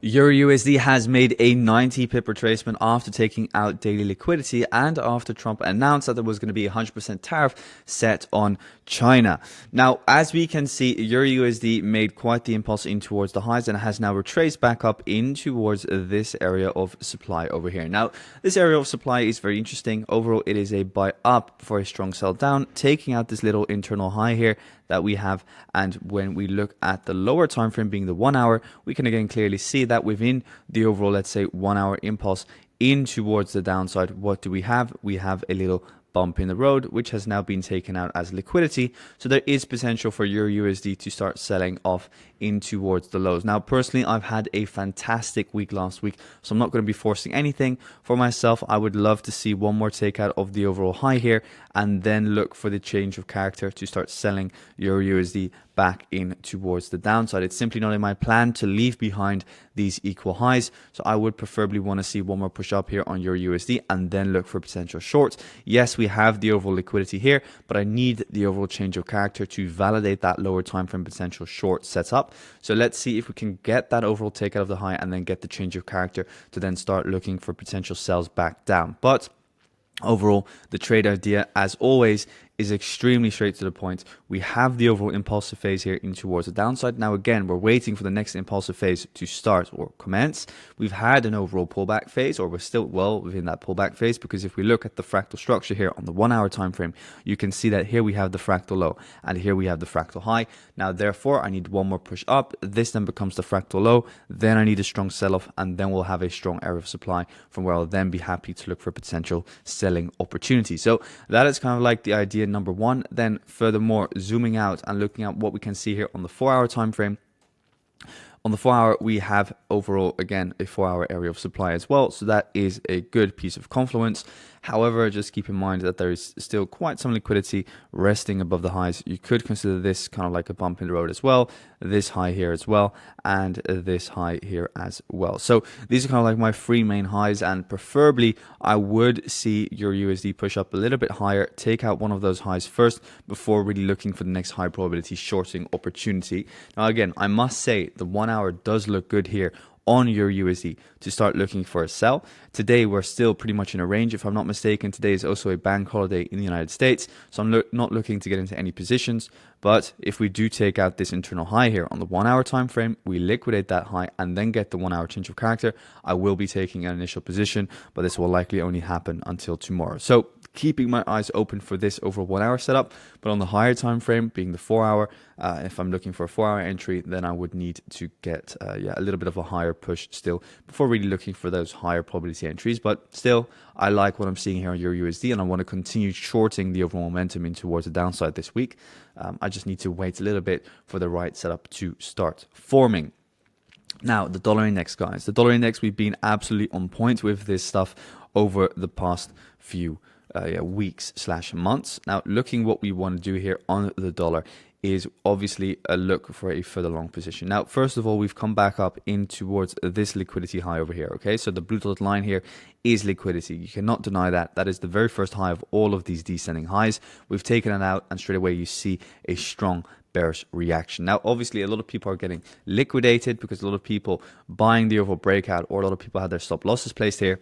EURUSD has made a 90 pip retracement after taking out daily liquidity and after Trump announced that there was going to be a 100% tariff set on China. Now, as we can see, EURUSD made quite the impulse in towards the highs and has now retraced back up in towards this area of supply over here. Now, this area of supply is very interesting. Overall, it is a buy up for a strong sell down, taking out this little internal high here that we have. And when we look at the lower time frame being the 1 hour, we can again clearly see that within the overall, let's say, 1 hour impulse in towards the downside, what do we have? We have a little bump in the road, which has now been taken out as liquidity. So there is potential for EURUSD to start selling off in towards the lows. Now, personally, I've had a fantastic week last week, so I'm not going to be forcing anything for myself. I would love to see one more takeout of the overall high here and then look for the change of character to start selling EURUSD back in towards the downside. It's simply not in my plan to leave behind these equal highs, so I would preferably want to see one more push up here on EURUSD and then look for potential shorts. Yes, we have the overall liquidity here, but I need the overall change of character to validate that lower time frame potential short setup. So let's see if we can get that overall takeout of the high and then get the change of character to then start looking for potential sells back down. But overall, the trade idea, as always, is extremely straight to the point. We have the overall impulsive phase here in towards the downside. Now, again, we're waiting for the next impulsive phase to start or commence. We've had an overall pullback phase, or we're still well within that pullback phase, because if we look at the fractal structure here on the 1 hour time frame, you can see that here we have the fractal low and here we have the fractal high. Now, therefore, I need one more push up. This then becomes the fractal low. Then I need a strong sell-off, and then we'll have a strong area of supply from where I'll then be happy to look for potential selling opportunities. So that is kind of like the idea number one. Then furthermore, zooming out and looking at what we can see here on the 4 hour time frame. On the 4 hour, we have overall, again, a 4 hour area of supply as well. So that is a good piece of confluence. However, just keep in mind that there is still quite some liquidity resting above the highs. You could consider this kind of like a bump in the road as well, this high here as well, and this high here as well. So these are kind of like my three main highs, and preferably I would see your USD push up a little bit higher, take out one of those highs first before really looking for the next high probability shorting opportunity. Now, again, I must say the 1 hour does look good here on your USD to start looking for a sell. Today, we're still pretty much in a range. If I'm not mistaken, today is also a bank holiday in the United States. So I'm not looking to get into any positions. But if we do take out this internal high here on the 1 hour time frame, we liquidate that high and then get the 1 hour change of character, I will be taking an initial position, but this will likely only happen until tomorrow. So keeping my eyes open for this over 1 hour setup, but on the higher time frame being the 4 hour, if I'm looking for a 4 hour entry, then I would need to get a little bit of a higher push still before really looking for those higher probability entries. But still, I like what I'm seeing here on EURUSD, and I want to continue shorting the overall momentum in towards the downside this week. I just need to wait a little bit for the right setup to start forming. Now, the dollar index, guys. The dollar index, we've been absolutely on point with this stuff over the past few weeks / months. Now, looking what we want to do here on the dollar is obviously a look for a further long position. Now, first of all, we've come back up in towards this liquidity high over here. Okay, so the blue dotted line here is liquidity. You cannot deny that. That is the very first high of all of these descending highs. We've taken it out, and straight away you see a strong bearish reaction. Now, obviously, a lot of people are getting liquidated because a lot of people buying the overall breakout, or a lot of people had their stop losses placed here.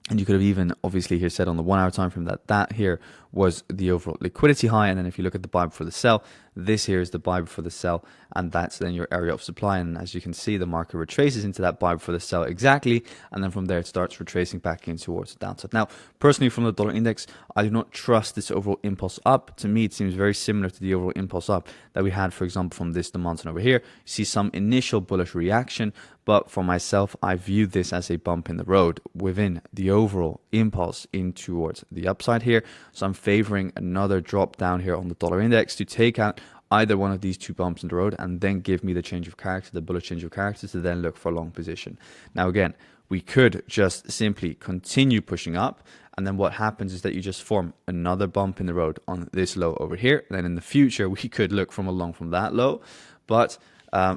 And you could have even obviously here said on the 1 hour time frame that here was the overall liquidity high. And then if you look at the buy before the sell, this here is the buy before the sell, and that's then your area of supply. And as you can see, the market retraces into that buy before the sell exactly, and then from there it starts retracing back in towards the downside. Now, personally, from the dollar index, I do not trust this overall impulse up. To me, it seems very similar to the overall impulse up that we had, for example, from this month over here. You see some initial bullish reaction, but for myself, I view this as a bump in the road within the overall impulse in towards the upside here. So I'm favoring another drop down here on the dollar index to take out either one of these two bumps in the road and then give me the change of character, the bullish change of character, to then look for a long position. Now, again, we could just simply continue pushing up, and then what happens is that you just form another bump in the road on this low over here. And then in the future, we could look from along from that low. But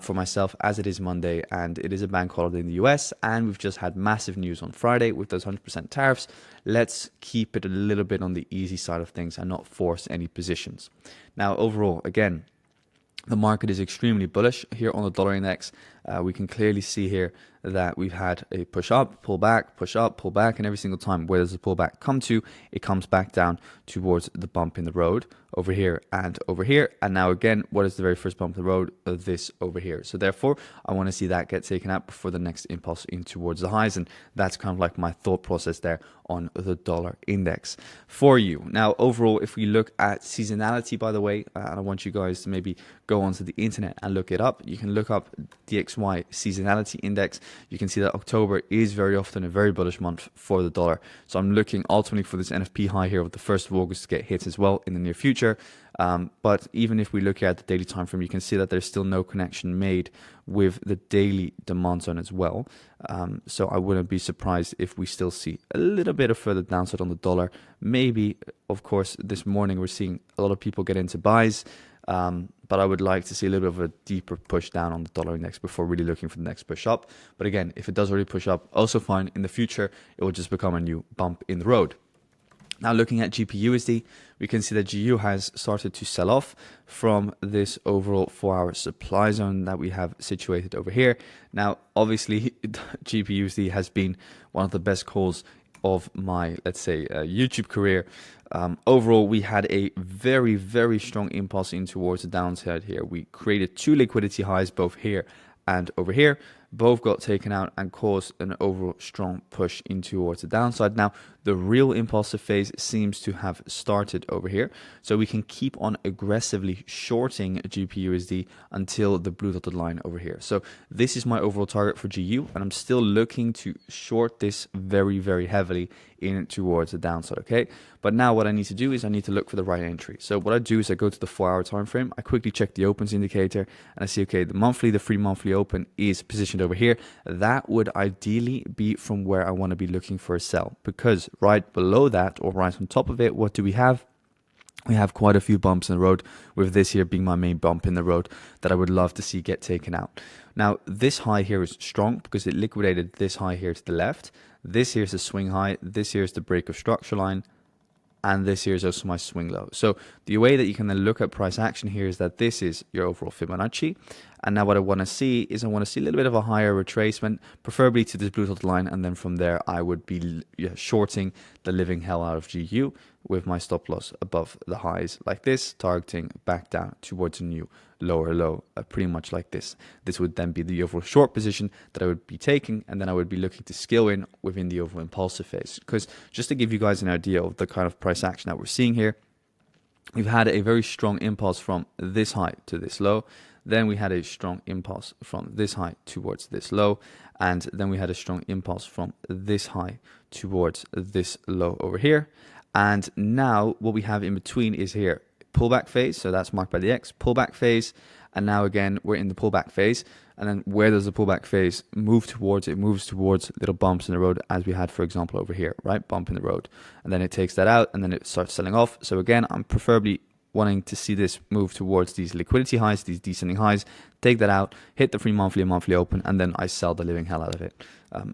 for myself, as it is Monday and it is a bank holiday in the US, and we've just had massive news on Friday with those 100% tariffs, let's keep it a little bit on the easy side of things and not force any positions. Now, overall, again, the market is extremely bullish here on the dollar index. we can clearly see here that we've had a push up, pull back, push up, pull back, and every single time where does the pullback come to, it comes back down towards the bump in the road over here and over here. And now again, what is the very first bump in the road? This over here. So therefore, I want to see that get taken out before the next impulse in towards the highs, and that's kind of like my thought process there on the dollar index for you. Now, overall, if we look at seasonality, by the way, and I want you guys to maybe go onto the internet and look it up. You can look up DXY seasonality index. You can see that October is very often a very bullish month for the dollar. So I'm looking ultimately for this NFP high here of the 1st of August to get hit as well in the near future. But even if we look at the daily time frame, you can see that there's still no connection made with the daily demand zone as well. So I wouldn't be surprised if we still see a little bit of further downside on the dollar. Maybe, of course, this morning we're seeing a lot of people get into buys. But I would like to see a little bit of a deeper push down on the dollar index before really looking for the next push up. But again, if it does already push up, also fine. In the future, it will just become a new bump in the road. Now looking at GBPUSD, we can see that GU has started to sell off from this overall 4-hour supply zone that we have situated over here. Now, obviously, GBPUSD has been one of the best calls of my, let's say, YouTube career. Overall, we had a very, very strong impulse in towards the downside here. We created 2 liquidity highs, both here and over here. Both got taken out and caused an overall strong push in towards the downside. Now, the real impulsive phase seems to have started over here. So we can keep on aggressively shorting GBPUSD until the blue dotted line over here. So this is my overall target for GU, and I'm still looking to short this very, very heavily in towards the downside, okay? But now what I need to do is I need to look for the right entry. So what I do is I go to the 4-hour time frame, I quickly check the opens indicator, and I see, okay, the monthly, the free monthly open is positioned over here. That would ideally be from where I want to be looking for a sell, because right below that, or right on top of it, what do we have? We have quite a few bumps in the road, with this here being my main bump in the road that I would love to see get taken out. Now, this high here is strong because it liquidated this high here to the left. This here is the swing high. This here is the break of structure line. And this here is also my swing low. So the way that you can then look at price action here is that this is your overall Fibonacci. And now what I want to see is I want to see a little bit of a higher retracement, preferably to this blue dotted line. And then from there, I would be shorting the living hell out of GU with my stop loss above the highs like this, targeting back down towards a new lower low, pretty much like this. This would then be the overall short position that I would be taking, and then I would be looking to scale in within the overall impulsive phase. Because just to give you guys an idea of the kind of price action that we're seeing here, we've had a very strong impulse from this high to this low. Then we had a strong impulse from this high towards this low. And then we had a strong impulse from this high towards this low over here. And now what we have in between is here pullback phase. So that's marked by the X, pullback phase. And now again, we're in the pullback phase. And then where does the pullback phase move towards? It moves towards little bumps in the road, as we had, for example, over here, right? Bump in the road. And then it takes that out and then it starts selling off. So again, I'm preferably wanting to see this move towards these liquidity highs, these descending highs, take that out, hit the free monthly and monthly open, and then I sell the living hell out of it.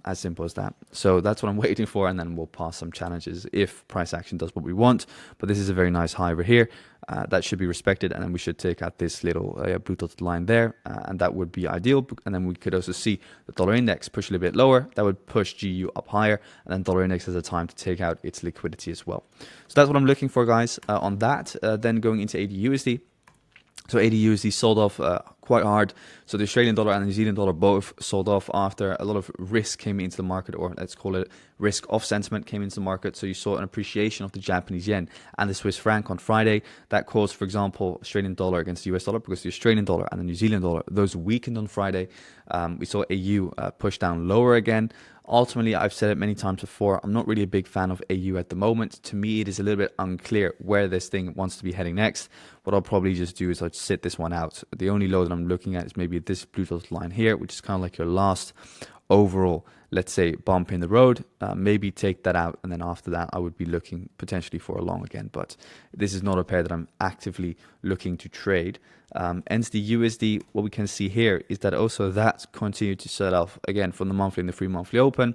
As simple as that. So that's what I'm waiting for, and then we'll pass some challenges if price action does what we want. But this is a very nice high over here. That should be respected, and then we should take out this little blue dotted line there, and that would be ideal. And then we could also see the dollar index push a little bit lower. That would push GU up higher, and then dollar index has a time to take out its liquidity as well. So that's what I'm looking for, guys, on that. Then going into AUD/USD. So AUD/USD sold off quite hard. So the Australian dollar and the New Zealand dollar both sold off after a lot of risk came into the market, or let's call it risk off sentiment came into the market. So you saw an appreciation of the Japanese yen and the Swiss franc on Friday. That caused, for example, Australian dollar against the US dollar, because the Australian dollar and the New Zealand dollar, those weakened on Friday. We saw AU push down lower again. Ultimately, I've said it many times before, I'm not really a big fan of AU at the moment. To me, it is a little bit unclear where this thing wants to be heading next. What I'll probably just do is I'll sit this one out. The only low that I'm looking at is maybe this blue dotted line here, which is kind of like your last overall, let's say, bump in the road. Maybe take that out, and then after that, I would be looking potentially for a long again. But this is not a pair that I'm actively looking to trade. Hence the USD, what we can see here is that also that continued to sell off again from the monthly and the free monthly open.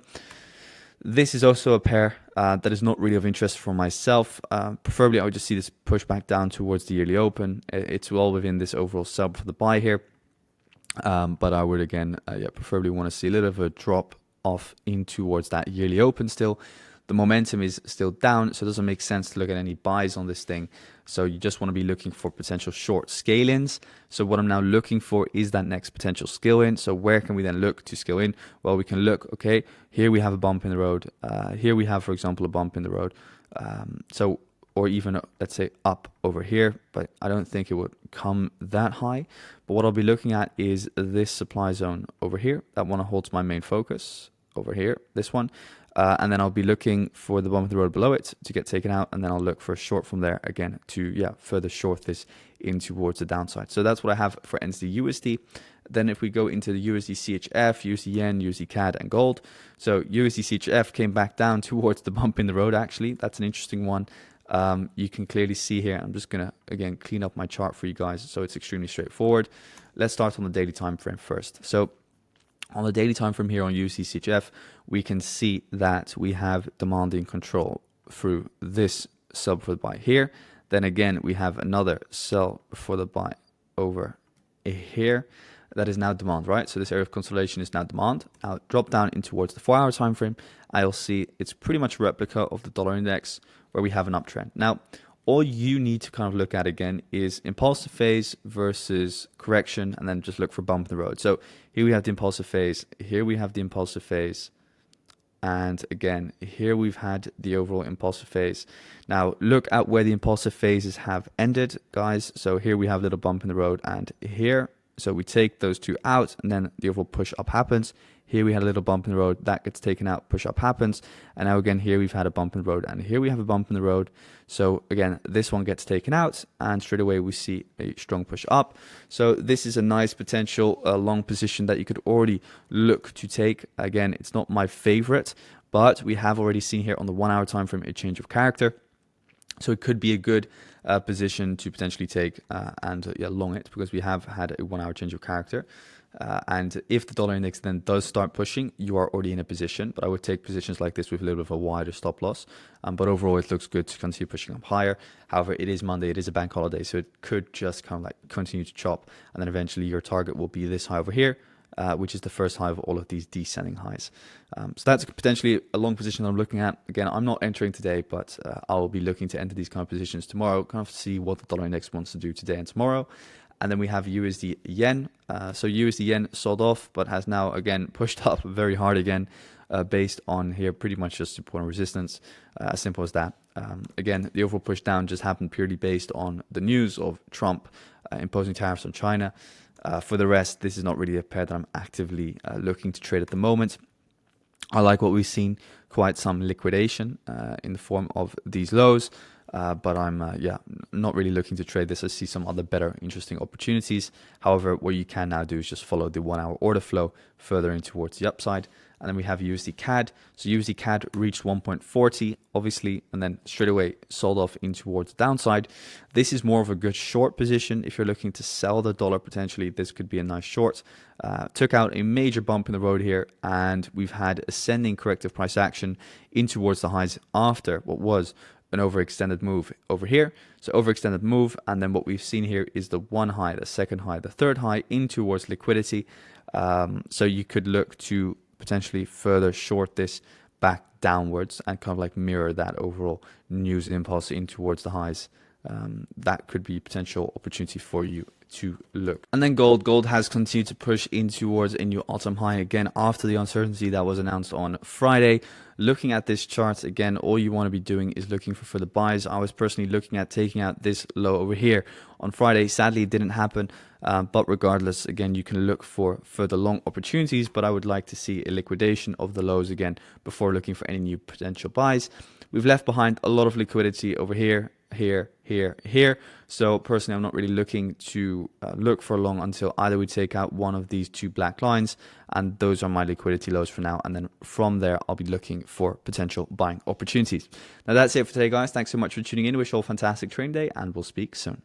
This is also a pair that is not really of interest for myself. Preferably, I would just see this push back down towards the yearly open. It's well within this overall sub for the buy here. But I would again, preferably want to see a little bit of a drop off in towards that yearly open still. The momentum is still down, so it doesn't make sense to look at any buys on this thing. So you just want to be looking for potential short scale-ins. So what I'm now looking for is that next potential scale in. So where can we then look to scale in? Well, we can look, okay, here we have a bump in the road. Here we have, for example, a bump in the road. Or even, let's say, up over here, but I don't think it would come that high. But what I'll be looking at is this supply zone over here. That one holds my main focus over here, this one. And then I'll be looking for the bump of the road below it to get taken out. And then I'll look for a short from there again to, further short this in towards the downside. So that's what I have for NZD USD. Then if we go into the USDCHF, USD yen, USD CAD and gold. So USDCHF came back down towards the bump in the road, actually. That's an interesting one. You can clearly see here, I'm just going to, again, clean up my chart for you guys. So it's extremely straightforward. Let's start on the daily time frame first. So on the daily time frame here on USDCHF, we can see that we have demand in control through this sell for the buy here. Then again, we have another sell for the buy over here. That is now demand, right? So this area of consolidation is now demand. I'll drop down in towards the 4-hour time frame. I'll see it's pretty much a replica of the dollar index where we have an uptrend. Now, all you need to kind of look at again is impulsive phase versus correction, and then just look for bump in the road. So here we have the impulsive phase, here we have the impulsive phase, and again, here we've had the overall impulsive phase. Now, look at where the impulsive phases have ended, guys. So here we have a little bump in the road, and here, so we take those two out, and then the overall push up happens. Here we had a little bump in the road, that gets taken out, push up happens. And now again, here we've had a bump in the road, and here we have a bump in the road. So again, this one gets taken out, and straight away we see a strong push up. So this is a nice potential long position that you could already look to take. Again, it's not my favorite, but we have already seen here on the 1-hour time frame a change of character. So it could be a good position to potentially take and long it, because we have had a 1-hour change of character. And if the dollar index then does start pushing, you are already in a position. But I would take positions like this with a little bit of a wider stop loss. But overall, it looks good to continue pushing up higher. However, it is Monday, it is a bank holiday, so it could just kind of like continue to chop. And then eventually your target will be this high over here, which is the first high of all of these descending highs. So that's potentially a long position that I'm looking at. Again, I'm not entering today, but I'll be looking to enter these kind of positions tomorrow, kind of see what the dollar index wants to do today and tomorrow. And then we have USD yen. So USD yen sold off, but has now again pushed up very hard again, based on here pretty much just support and resistance. As simple as that. Again, the overall push down just happened purely based on the news of Trump imposing tariffs on China. For the rest, this is not really a pair that I'm actively looking to trade at the moment. I like what we've seen, quite some liquidation in the form of these lows. But I'm not really looking to trade this. I see some other better interesting opportunities. However, what you can now do is just follow the 1-hour order flow further in towards the upside. And then we have USD CAD. So USD CAD reached 1.40, obviously, and then straight away sold off in towards the downside. This is more of a good short position. If you're looking to sell the dollar, potentially, this could be a nice short. Took out a major bump in the road here, and we've had ascending corrective price action in towards the highs after what was an overextended move over here. So overextended move, and then what we've seen here is the one high, the second high, the third high in towards liquidity. So you could look to potentially further short this back downwards and kind of like mirror that overall news impulse in towards the highs. That could be potential opportunity for you to look. And then gold has continued to push in towards a new all-time high again after the uncertainty that was announced on Friday. Looking at this chart again, all you want to be doing is looking for further buys. I was personally looking at taking out this low over here on Friday. Sadly, it didn't happen, but regardless, again, you can look for further long opportunities, but I would like to see a liquidation of the lows again before looking for any new potential buys. We've left behind a lot of liquidity over here, here. So personally, I'm not really looking to look for long until either we take out one of these two black lines, and those are my liquidity lows for now. And then from there, I'll be looking for potential buying opportunities. Now that's it for today, guys. Thanks so much for tuning in. Wish you all a fantastic trading day, and we'll speak soon.